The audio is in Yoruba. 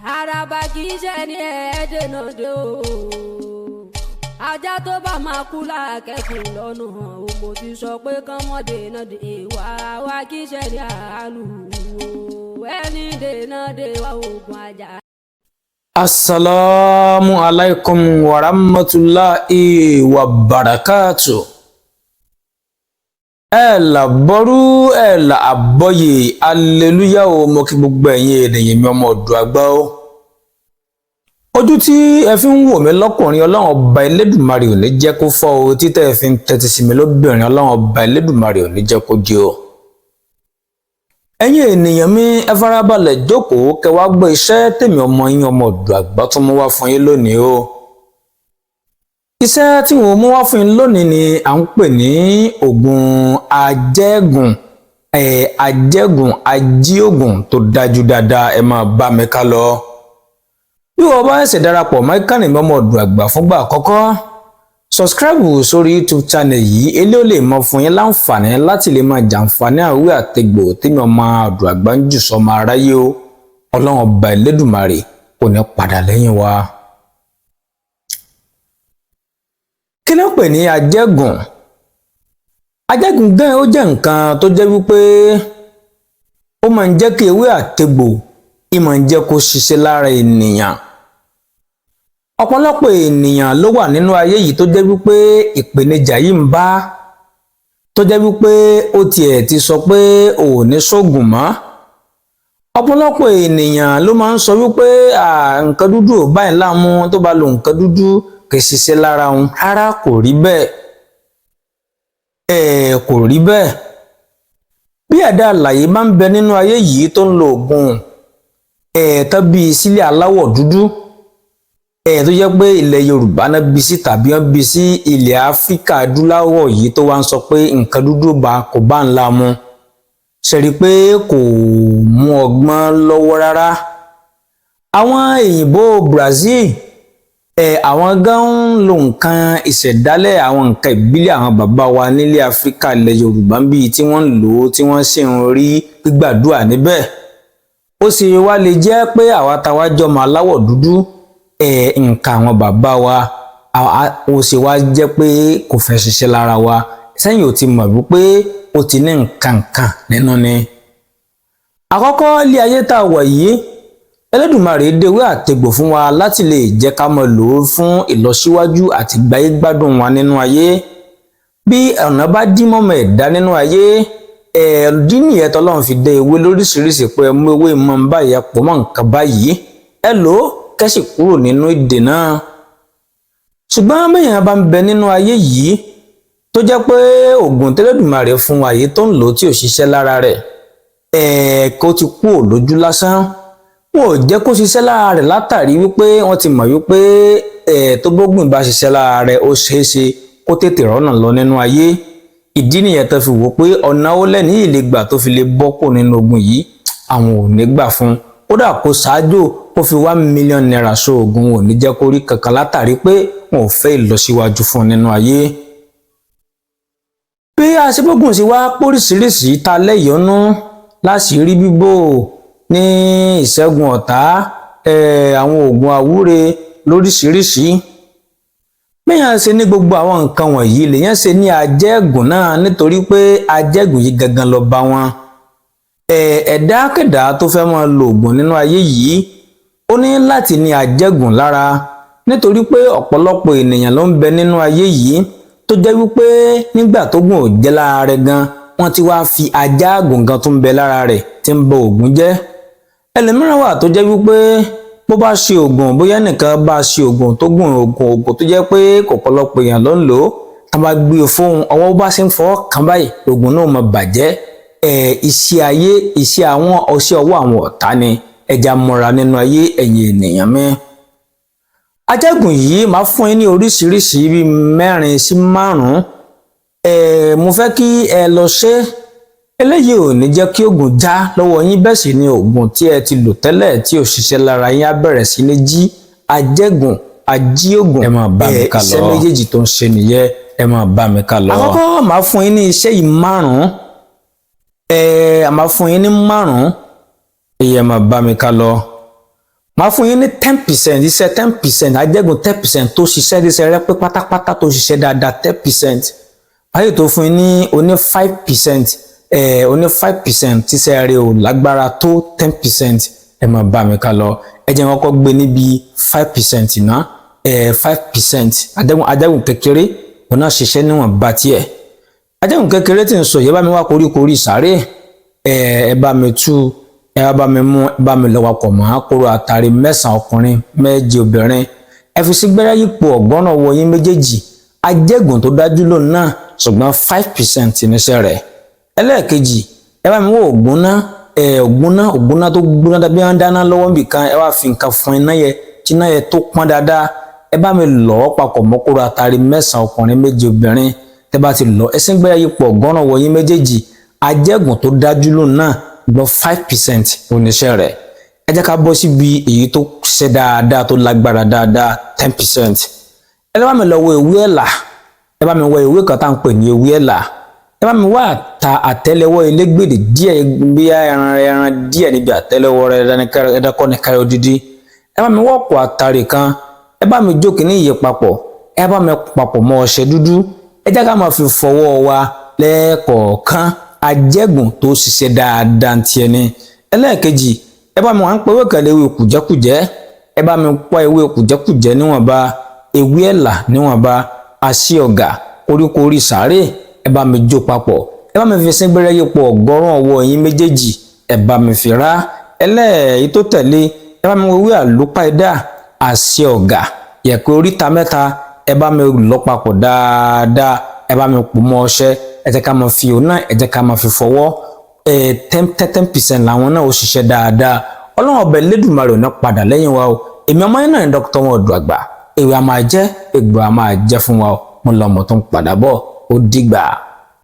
Àràbà kì í ṣe ní ẹ̀ẹ́dẹ̀nà dé o. Ajá tó bá máa kú lákẹ́kùn lọ́nà o. Mo ti sọ pé kán mọ́ dènà dé wá kì í ṣe ní àálù o. Ẹni dènà dé wá oògùn ajá. Assalamu alaikum wa rahmatullahi wa barakatuh. Ẹ̀là bọ́rú ẹ̀là àbọ́yè aleluya o, mo kí gbogbo ẹ̀yin ènìyàn mi ọmọ ọ̀dọ̀ àgbà o. Ojú tí ẹ fi ń wò mí lọ́kùnrin Ọlọ́run ọba Elédùmarè ò ní jẹ́ kó fọ́ o, títẹ́ ẹ fi ń tẹ́tí sí mi lóbìnrin Ọlọ́run ọba Elédùmarè ò ní jẹ́ kó jẹ́ o. Ẹ̀yin ènìyàn mi ẹ farabalẹ̀ jókòó kẹ́ wá gbọ́ iṣẹ́ tèmi ọmọ yín ọmọ ọ̀dọ̀ àgbà tó mú wá fún yín lónìí o. Iṣẹ́ tí mo mú wá fún yín lónìí ni à ń pè ní oògùn ajẹ́gùn ajíògùn tó dájú dáadáa, ẹ máa bá mi ká lọ. Bí wọ́n bá ṣẹ̀ṣẹ̀ darapọ̀ mọ́ ìkànnì mi ọmọ ọ̀dọ̀ àgbà fúngbà àkọ́kọ́, subscribe sórí YouTube channel yìí, eléyìí ó lè mọ fún yín láǹfààní láti lè máa jàǹfààní àwí àtẹgbò tèmi ọmọ ọ̀dọ̀ àgbà ń jù sọmọ aráyé o. Ọlọ́run ọba Elédùmarè kò ní padà lẹ́yìn wa. Kí ló ń pè ní ajẹ́gùn? Ajẹ́gùn gan ó jẹ́ nǹkan tó jẹ́ wípé ó máa ń jẹ́ kí ewé àtegbò máa ń jẹ́ kó ṣiṣẹ́ lára ènìyàn. Ọ̀pọ̀lọpọ̀ ènìyàn ló wà nínú ayé yìí tó jẹ́ wípé ìpèníjà yìí ń bá, tó jẹ́ wípé ó tiẹ̀ ti sọ pé ò ní ṣògùn mọ́. Ọ̀pọ̀lọpọ̀ ènìyàn ló máa ń sọ wípé nǹkan dúdú ò báyìí láàmú, tó bá lo nǹkan dúdú kì í ṣiṣẹ́ lára òun. Rárá, kò rí bẹ́ẹ̀. Kò rí bẹ́ẹ̀. Bí ẹ̀dá alààyè máa ń bẹ nínú ayé yìí tó ń lo oògùn tó bí sílẹ̀ aláwọ̀ dúdú, tó jẹ́ pé ilẹ̀ Yorùbá náà bí sí tàbí wọ́n bí sí ilẹ̀ Áfíríkà adúláwọ̀ yìí tó wá ń sọ pé nǹkan dúdú kò bá ń la mu. Ṣe rí pé kò mú ọgbọ́n lọ́wọ́ rárá. Àwọn òyìnbó Brazil àwọn gan ń lo nǹkan ìṣẹ̀dálẹ̀, àwọn nǹkan ìbílẹ̀ àwọn bàbá wa nílẹ̀ Áfíríkà ilẹ̀ Yorùbá bíi tí wọ́n ń lò ó, tí wọ́n sì ń rí gbígbàdúrà níbẹ̀. Ó sì wá lè jẹ́ pé àwa táwa jọmọ aláwọ̀ dúdú nǹkan àwọn bàbá wa ó sì wá jẹ́ pé kò fẹ́ ṣiṣẹ́ lára wa. Sẹ́yìn ò ti mọ̀ wípé ó ti ní nǹkan kan nínú ni. Àkọ́kọ́ ilé ayé tá a wà yìí, Elédùmarè dewé àtegbò fún wa láti lè jẹ́ ká mọ̀ lò ó fún ìlọsíwájú àti gbáyé gbádùn wa nínú ayé. Bí ọ̀nà bá dí mọ́mọ́ ẹ̀dá nínú ayé, ẹ̀ẹ́dí nìyẹn tọ́lọ́run fi dé ewé lóríṣiríṣi pé mú ewé mọ́ ń báyìí pọ̀ mọ́ nǹkan báyìí, ẹ lò ó kẹ́sì kúrò nínú ìdè náà. Ṣùgbọ́n mẹ́yìn bá ń bẹ nínú ayé yìí tó jẹ́ pé oògùn tẹ́lẹ̀dùmarè fún wa yìí tó ń lò tí ò ṣiṣẹ́ lára rẹ̀, kó ti kú lójú lásán. Wọn ò jẹ́ kó ṣiṣẹ́ lára rẹ̀ látàrí wípé wọ́n ti mọ̀ wípé tó bógùn bá ṣiṣẹ́ lára rẹ̀ ó ṣeéṣe kó tètè rọ́nà lọ nínú ayé. Ìdí nìyẹn tó fi wò pé ọ̀nà ó lẹ́ni yìí lè gbà tó fi lè bọ́ kó nínú ogun yìí, àwọn ò ní gbà fún un. Kódà kó ṣáájú kó fi $1 million so oògùn ò ní jẹ́ kó rí kankan látàrí pé wọn ò fẹ́ ìlọsíwájú fún un nínú ayé. Bí aṣebógùn sì wá póríṣiríṣi ta lẹ́yọ̀nú láṣìírí bíbò ní ìṣẹ́gun ọ̀tá, àwọn oògùn àwúre lóríṣiríṣi. Bẹ́yàn ṣe ní gbogbo àwọn nǹkan wọ̀nyí lèyàn ṣe ní ajẹ́gùn náà, nítorí pé ajẹ́gùn yìí gangan lọ bá wọn. Ẹ̀dákẹ́dá tó fẹ́ máa lo oògùn nínú ayé yìí ó ní láti ní ajẹ́gùn lára, nítorí pé ọ̀pọ̀lọpọ̀ ènìyàn ló ń bẹ nínú ayé yìí tó jẹ́ wípé nígbà tó gùn ò jẹ́ lára rẹ̀ gan, wọ́n ti wá fi ajágùn gan tó ń bẹ lára rẹ̀ tí ń bọ oògùn jẹ́. Ẹlòmíràn wà tó jẹ́ wípé bó bá ṣe oògùn, bóyá nìkan bá ṣe oògùn tó gùn oògùn tó jẹ́ pé ọ̀pọ̀lọpọ̀ èèyàn ló ń lò ó, tá bá gbé e fóun ọwọ́ bá ṣe ń fọwọ́ kan báyìí oògùn náà máa bàjẹ́. Iṣẹ́ ayé, iṣẹ́ àwọn ọṣẹ́ ọwọ́ àwọn ọ̀tá ni. Ẹja mọ́ra nínú ayé ẹ̀yin ènìyàn mi. Ajẹ́gùn yìí máa fún yín ní oríṣiríṣi bíi 4 sí 5. Mo fẹ́ kí ẹ lọ ṣe. Eléyìí ò ní jẹ́ kí oògùn já lọ́wọ́ yín, bẹ́ẹ̀ sì ni oògùn tí ẹ ti lò tẹ́lẹ̀ tí ò ṣiṣẹ́ lára yín á bẹ̀rẹ̀ sí ní jí. Ajẹ́gùn ajíògùn, ẹ máa bá mi ká lọ. Iṣẹ́ méjèèjì tó ń ṣe nìyẹn, ẹ máa bá mi ká lọ. Àkọ́kọ́ máa fún yín ní iṣẹ́ yìí 5. A máa fún yín ní 5. Ẹ máa bá mi ká lọ. máa fún yín ní 10% iṣẹ́ 10% ajẹ́gùn 10% tó ṣiṣẹ́ iṣẹ́ rẹ pé pátápátá tó ṣiṣẹ́ dáadáa 10%. báyìí tó fún yín ní oní 5% oní 5% tíṣẹ́ rẹ ò lágbára tó 10%. ẹ máa bá mi ká lọ ẹ jẹ́ wọn kọ́ gbé níbi 5% náà 5% ajẹ́gùn kékeré òun náà ṣiṣẹ́ níwọ̀n bá tiẹ̀. ajẹ́gùn kékeré tí ń sọ yẹ bá mi wá koríkorí sáré ẹ bá mi tú ẹ bá mi mú ẹ bá mi lọ́wọ́ pọ̀ mọ́ kóró àtàrí 9 ọkùnrin 7 obìnrin ẹ fi sí gbẹ́rẹ́ yípo ọ̀gbọ́n ọwọ́ yín méjèèjì ajẹ́gùn tó dájú lónìí náà ṣùgbọ́n 5% níṣẹ́ rẹ̀. ẹlẹ́ẹ̀kejì ẹ bá mi wọ ògùn náà tó gbóná dábí wọn dáná lọ́wọ́ nìkan ẹ wá fi nǹkan fún iná yẹ tí iná yẹ tó pọ́n dáadáa ẹ bá mi lọ́ papọ̀ mọ́ kóró àtàrí 9 ọkùnrin 7 obìnrin tẹ bá ti lọ ẹ sí gbẹ́rẹ́ yípo ọ̀gbọ́n ọwọ́ yín méjèèjì ajẹ́gùn tó dájú lónìí náà gbọ́ 5% oníṣẹ́ rẹ̀. ẹ jẹ́ ká bọ́ síbi èyí tó ṣe dáadáa tó lágbára dáadáa 10%. ẹ bá mi lọ wo ewé ẹ̀là ẹ bá mi wọ ewé kan tá à ń pè ní ewé ẹ̀là ẹ bá mi wá àtẹ́lẹwọ́ elégbèdè díẹ̀ bí ẹran díẹ̀ níbi àtẹ́lẹwọ́ rẹ̀ ẹ̀dákọ́ ní káyọ̀ dídí ẹ bá mi wọ́pọ̀ àtàrí kan ẹ bá mi jókè ní ìyè papọ̀ ẹ bá mi papọ̀ mọ́ ọṣẹ dúdú ẹ jẹ́ ká máa fi fọwọ́ wa lẹ́ẹ̀kọ̀ọ̀kan ajẹ́gùn tó ṣiṣẹ́ dáadáa ti ẹni. ẹlẹ́ẹ̀kejì ẹ bá mi wá ń pẹ́ ewé kan léwé kùjẹ́kùjẹ́ ẹ bá mi pọ́ ewé kùjẹ́kùjẹ́ níwọ̀nba ewé ẹ̀là níwọ̀nba àṣì ọ̀gà koríkorí sàárè ẹ bá mi jó papọ̀ ẹ bá mi fi sín gbẹ́rẹ́ yípo ọ̀gọ́rùn ọwọ́ yín méjèèjì ẹ bá mi fi rá. ẹlẹ́ẹ̀yí tó tẹ̀lé ẹ bá mi wọ ewé àlùpàídà àṣì ọ̀gà yẹ̀pẹ̀ oríta mẹ́ta ẹ bá mi lọ papọ̀ dáadáa ẹ bá mi pò mọ́ ọṣẹ ẹ jẹ́ ká máa fi òun náà ẹ jẹ́ ká máa fi fọwọ́ 10% làwọn náà ó ṣiṣẹ́ dáadáa. ọlọ́run ọba Elédùmarè ò ní padà lẹ́yìn wa o. èmi ọmọ yẹn náà ní dókítà wọn ọdún àgbà ewé a máa jẹ́ egbò a máa jẹ́ fún wa o. mo lọ ọmọ tó ń padà bọ̀ ó dìgbà.